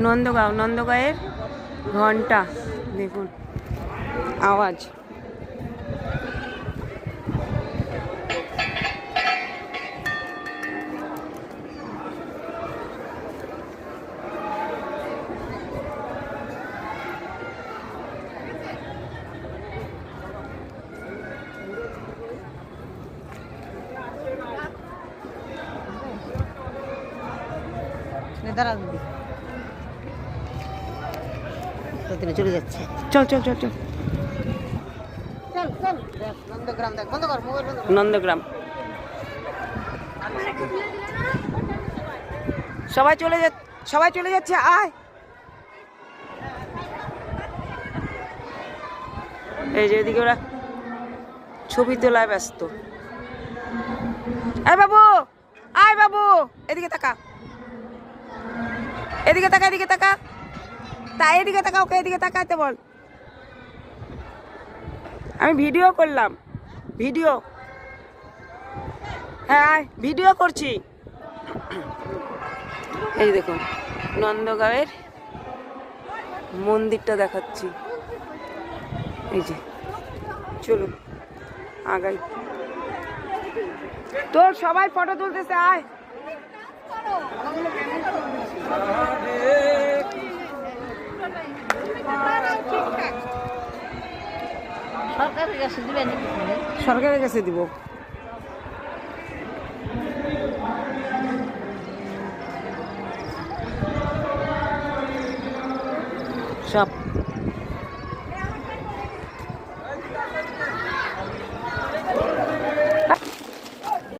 নন্দগাঁও, নন্দগাঁয়ের ঘন্টা দেখুন আওয়াজ। চলে যাচ্ছে। চল চল চল চল। নন্দগ্রাম দেখ, বন্ধ কর মোবাইল, বন্ধ কর। নন্দগ্রাম সবাই চলে যাচ্ছে আয়। এই যে এদিকে ওরা ছবি তোলায় ব্যস্ত। আয় বাবু, আয় বাবু, এদিকে তাকা, এদিকে তাকা, এদিকে তাকা, তাই এদিকে তাকা, ওকে এদিকে তাকাতে বল। আমি ভিডিও করলাম, ভিডিও। হ্যাঁ ভিডিও করছি। এই দেখুন নন্দগাঁয়ের মন্দিরটা দেখাচ্ছি। এই যে চলুন আগাই। তোর সবাই ফটো তুলতেছে, আয়। সরকারের কাছে দিব। সব